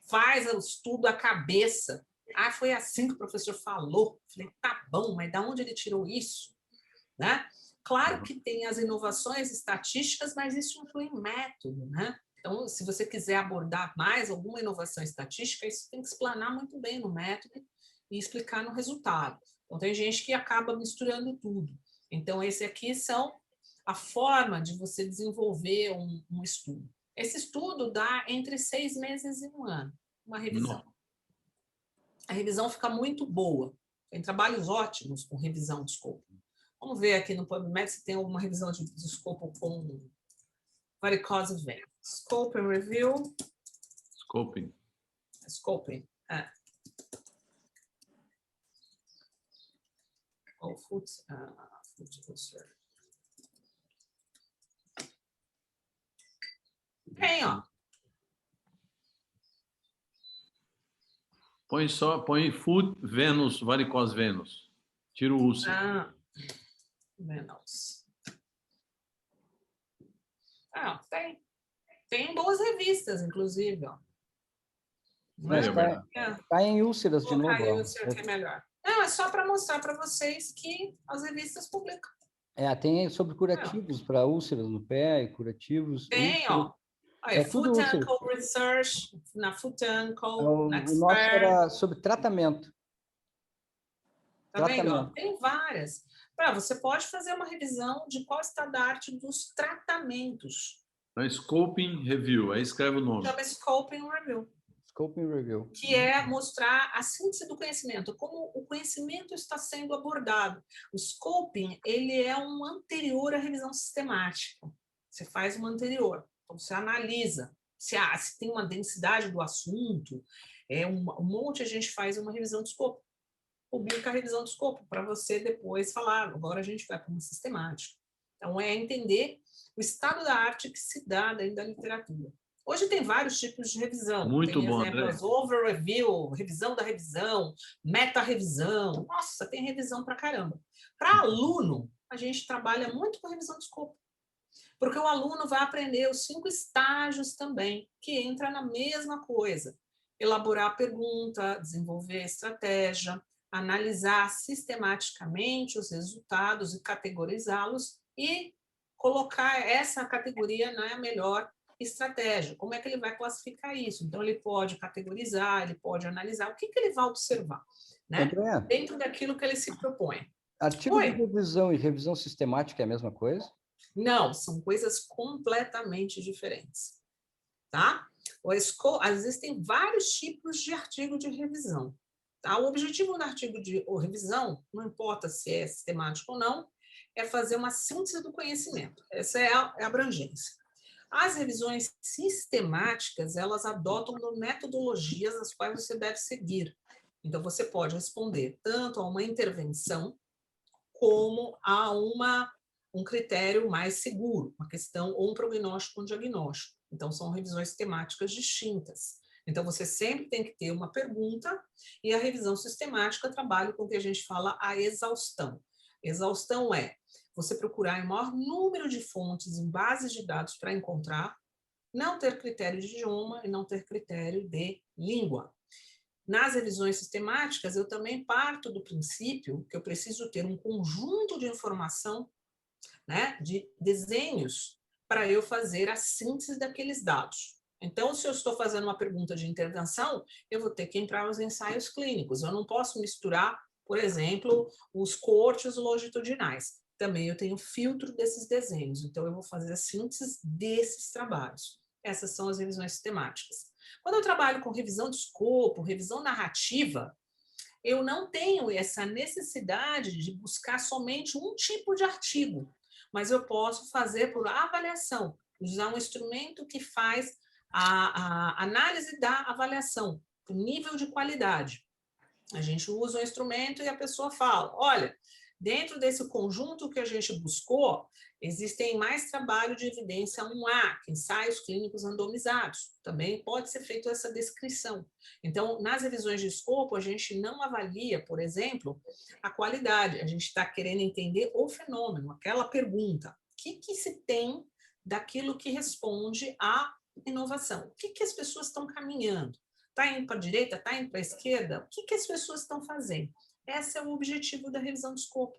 faz o estudo à cabeça. Ah, foi assim que o professor falou. Falei, tá bom, mas de onde ele tirou isso? Né? Claro que tem as inovações estatísticas, mas isso inclui método, né? Então, se você quiser abordar mais alguma inovação estatística, isso tem que explanar muito bem no método e explicar no resultado. Então, tem gente que acaba misturando tudo. Então, esse aqui são a forma de você desenvolver um estudo. Esse estudo dá entre 6 meses e 1 ano, uma revisão. A revisão fica muito boa. Tem trabalhos ótimos com revisão de escopo. Vamos ver aqui no PubMed se tem alguma revisão de escopo com varicose vein. Scope and review. Scoping. Scoping. Food research. Tem, ó. Põe food venous, varicose venous. Tira o úlcera. Venous. Tem boas revistas, inclusive, ó. Mas tá em úlceras de novo. Úlcera que é melhor. Não, é só para mostrar para vocês que as revistas publicam. Tem sobre curativos para úlceras no pé e curativos. Tem, ó. Food Ankle Research, na Food Ankle, o nosso era sobre tratamento. Tá vendo? Ó, tem várias. Você pode fazer uma revisão de qual está da arte dos tratamentos. Scoping Review, aí escreve o nome. Chama Scoping Review. Scoping Review. Que é mostrar a síntese do conhecimento, como o conhecimento está sendo abordado. O Scoping, ele é um anterior à revisão sistemática. Você faz uma anterior. Então, você analisa se tem uma densidade do assunto, um monte a gente faz uma revisão de escopo. Publica a revisão de escopo para você depois falar, agora a gente vai para uma sistemática. Então, é entender o estado da arte que se dá dentro da literatura. Hoje tem vários tipos de revisão. Muito tem bom, exemplos, over-review, revisão da revisão, meta-revisão. Nossa, tem revisão para caramba. Para aluno, a gente trabalha muito com revisão de escopo. Porque o aluno vai aprender os 5 estágios também, que entra na mesma coisa. Elaborar a pergunta, desenvolver a estratégia, analisar sistematicamente os resultados e categorizá-los e colocar essa categoria na melhor estratégia. Como é que ele vai classificar isso? Então, ele pode categorizar, ele pode analisar. O que ele vai observar? Né? André, dentro daquilo que ele se propõe. Artigo de revisão e revisão sistemática é a mesma coisa? Não, são coisas completamente diferentes. Tá? Existem vários tipos de artigo de revisão. Tá? O objetivo do artigo de revisão, não importa se é sistemático ou não, é fazer uma síntese do conhecimento. Essa é a abrangência. As revisões sistemáticas, elas adotam metodologias as quais você deve seguir. Então, você pode responder tanto a uma intervenção como a um critério mais seguro, uma questão ou um prognóstico ou um diagnóstico. Então, são revisões temáticas distintas. Então, você sempre tem que ter uma pergunta e a revisão sistemática trabalha com o que a gente fala a exaustão. Exaustão é você procurar o maior número de fontes em bases de dados para encontrar, não ter critério de idioma e não ter critério de língua. Nas revisões sistemáticas, eu também parto do princípio que eu preciso ter um conjunto de informação, né, de desenhos, para eu fazer a síntese daqueles dados. Então, se eu estou fazendo uma pergunta de intervenção, eu vou ter que entrar nos ensaios clínicos. Eu não posso misturar, por exemplo, os cortes longitudinais. Também eu tenho filtro desses desenhos. Então, eu vou fazer a síntese desses trabalhos. Essas são as revisões sistemáticas. Quando eu trabalho com revisão de escopo, revisão narrativa, eu não tenho essa necessidade de buscar somente um tipo de artigo, mas eu posso fazer por avaliação, usar um instrumento que faz a análise da avaliação, o nível de qualidade. A gente usa um instrumento e a pessoa fala, olha, Dentro desse conjunto que a gente buscou, existem mais trabalho de evidência 1A, ensaios clínicos randomizados. Também pode ser feita essa descrição. Então, nas revisões de escopo, a gente não avalia, por exemplo, a qualidade. A gente está querendo entender o fenômeno, aquela pergunta. O que se tem daquilo que responde à inovação? O que as pessoas estão caminhando? Está indo para a direita? Está indo para a esquerda? O que as pessoas estão fazendo? Esse é o objetivo da revisão de escopo.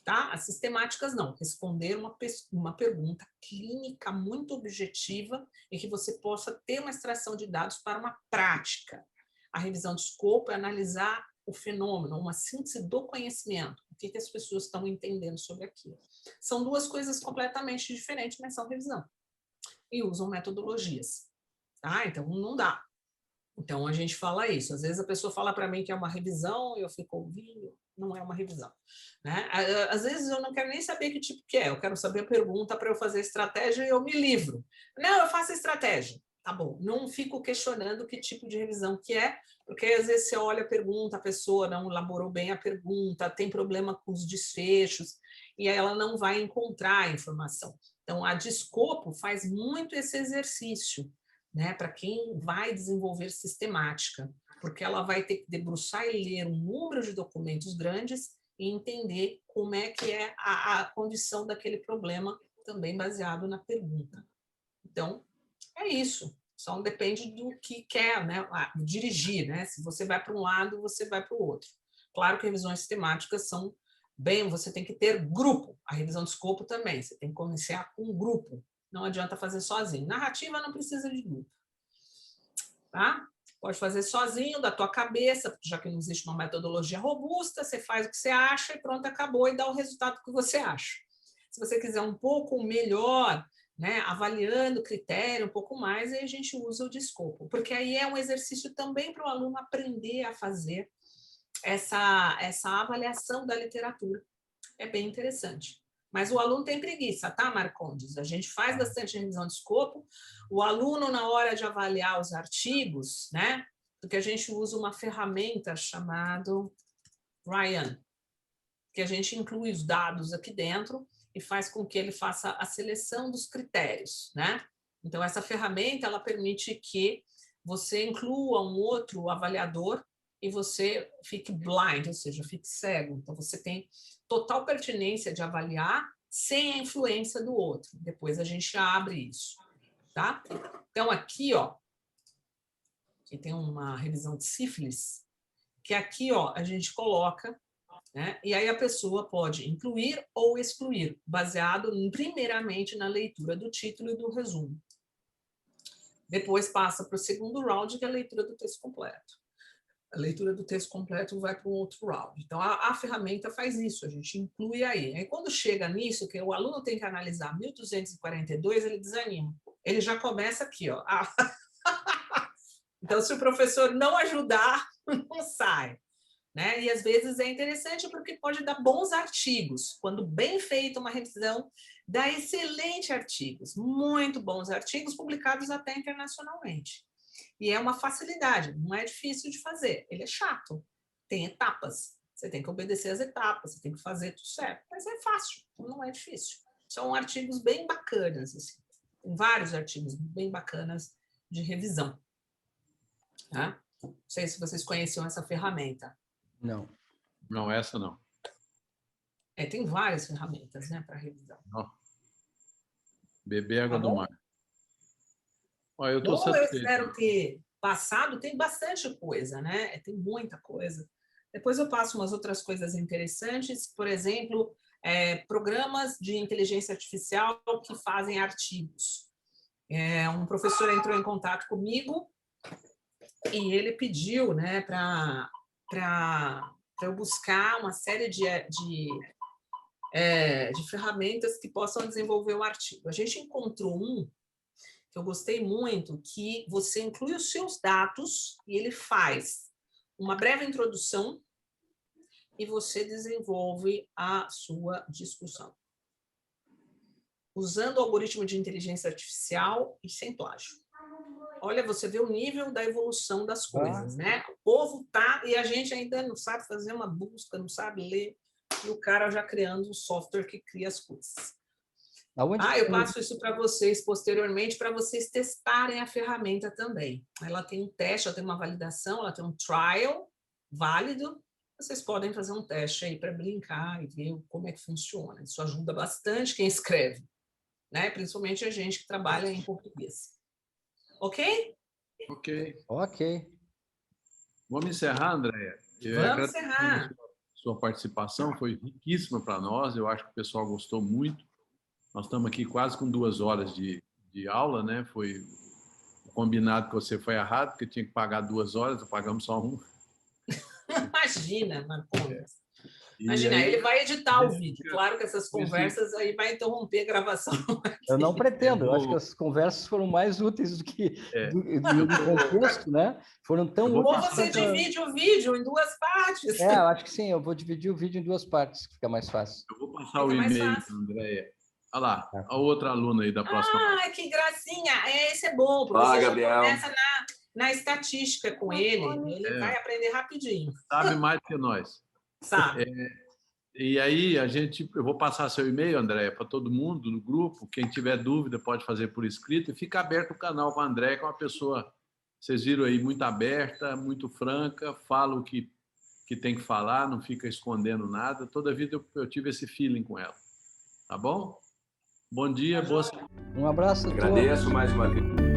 Tá? As sistemáticas não. Responder uma pergunta clínica muito objetiva e que você possa ter uma extração de dados para uma prática. A revisão de escopo é analisar o fenômeno, uma síntese do conhecimento. O que as pessoas estão entendendo sobre aquilo. São duas coisas completamente diferentes, mas são revisão. E usam metodologias. Tá? Então, não dá. Então, a gente fala isso. Às vezes a pessoa fala para mim que é uma revisão e eu fico ouvindo, não é uma revisão. Né? Às vezes eu não quero nem saber que tipo que é, eu quero saber a pergunta para eu fazer estratégia e eu me livro. Não, eu faço estratégia. Tá bom, não fico questionando que tipo de revisão que é, porque às vezes você olha a pergunta, a pessoa não elaborou bem a pergunta, tem problema com os desfechos, e aí ela não vai encontrar a informação. Então, a de escopo faz muito esse exercício, né, para quem vai desenvolver sistemática, porque ela vai ter que debruçar e ler um número de documentos grandes e entender como é que é a condição daquele problema, também baseado na pergunta. Então, é isso. Só depende do que quer, né, dirigir, né? Se você vai para um lado, você vai para o outro. Claro que revisões sistemáticas são bem, você tem que ter grupo. A revisão de escopo também, você tem que começar com um grupo. Não adianta fazer sozinho. Narrativa não precisa de grupo. Tá? Pode fazer sozinho, da tua cabeça, já que não existe uma metodologia robusta, você faz o que você acha e pronto, acabou, e dá o resultado que você acha. Se você quiser um pouco melhor, né, avaliando o critério um pouco mais, aí a gente usa o de escopo, porque aí é um exercício também para o aluno aprender a fazer essa avaliação da literatura. É bem interessante. Mas o aluno tem preguiça, tá, Marcondes? A gente faz bastante revisão de escopo. O aluno, na hora de avaliar os artigos, né? Porque a gente usa uma ferramenta chamada Ryan, que a gente inclui os dados aqui dentro e faz com que ele faça a seleção dos critérios, né? Então, essa ferramenta, ela permite que você inclua um outro avaliador e você fique blind, ou seja, fique cego. Então, você tem total pertinência de avaliar sem a influência do outro. Depois a gente abre isso, tá? Então, aqui, ó, aqui tem uma revisão de sífilis, que aqui, ó, a gente coloca, né? E aí a pessoa pode incluir ou excluir, baseado primeiramente na leitura do título e do resumo. Depois passa para o segundo round, que é a leitura do texto completo. A leitura do texto completo vai para um outro round. Então, a ferramenta faz isso, a gente inclui aí. Aí, quando chega nisso, que o aluno tem que analisar 1242, ele desanima. Ele já começa aqui, ó. Então, se o professor não ajudar, não sai. Né? E, às vezes, é interessante porque pode dar bons artigos. Quando bem feita uma revisão, dá excelentes artigos, muito bons artigos, publicados até internacionalmente. E é uma facilidade, não é difícil de fazer. Ele é chato, tem etapas. Você tem que obedecer as etapas, você tem que fazer tudo certo. Mas é fácil, não é difícil. São artigos bem bacanas, assim. Tem vários artigos bem bacanas de revisão. Tá? Não sei se vocês conheciam essa ferramenta. Não. Não, essa não. Tem várias ferramentas, né, para revisão. Não. Beber água do mar. Eu estou satisfeito. Eu espero ter passado, tem bastante coisa, né? Tem muita coisa. Depois eu passo umas outras coisas interessantes, por exemplo, programas de inteligência artificial que fazem artigos. Um professor entrou em contato comigo e ele pediu, né, para eu buscar uma série de ferramentas que possam desenvolver um artigo. A gente encontrou um que eu gostei muito, que você inclui os seus dados e ele faz uma breve introdução e você desenvolve a sua discussão. Usando o algoritmo de inteligência artificial e sem plágio. Olha, você vê o nível da evolução das coisas, né? O povo tá, e a gente ainda não sabe fazer uma busca, não sabe ler. e o cara já criando um software que cria as coisas. Aonde Eu passo isso para vocês posteriormente, para vocês testarem a ferramenta também. Ela tem um teste, ela tem uma validação, ela tem um trial válido. Vocês podem fazer um teste aí para brincar e ver como é que funciona. Isso ajuda bastante quem escreve, né? Principalmente a gente que trabalha em português. Ok? Ok. Vamos encerrar, Andréia? Vamos encerrar. Sua participação foi riquíssima para nós. Eu acho que o pessoal gostou muito. Nós estamos aqui quase com 2 horas de aula, né? Foi combinado que você foi errado, porque tinha que pagar 2 horas, pagamos só 1. Imagina, Marcondes. Imagina, aí, ele vai editar o vídeo. Claro que essas conversas aí vai interromper a gravação. Eu não pretendo. Eu acho que as conversas foram mais úteis do que no contexto, né? Foram tão úteis. Ou você divide o vídeo em 2 partes. Eu acho que sim. Eu vou dividir o vídeo em 2 partes, que fica mais fácil. Eu vou passar o e-mail, Andréia. Olha lá, a outra aluna aí da próxima. Que gracinha! Esse é bom, porque você já começa na estatística com ele. Ele vai aprender rapidinho. Sabe mais do que nós. Sabe. E aí, eu vou passar seu e-mail, Andréia, para todo mundo no grupo. Quem tiver dúvida pode fazer por escrito. E fica aberto o canal com a Andréia, que é uma pessoa, vocês viram aí, muito aberta, muito franca, fala o que tem que falar, não fica escondendo nada. Toda a vida eu tive esse feeling com ela. Tá bom? Bom dia, boa semana. Um abraço a todos. Agradeço mais uma vez.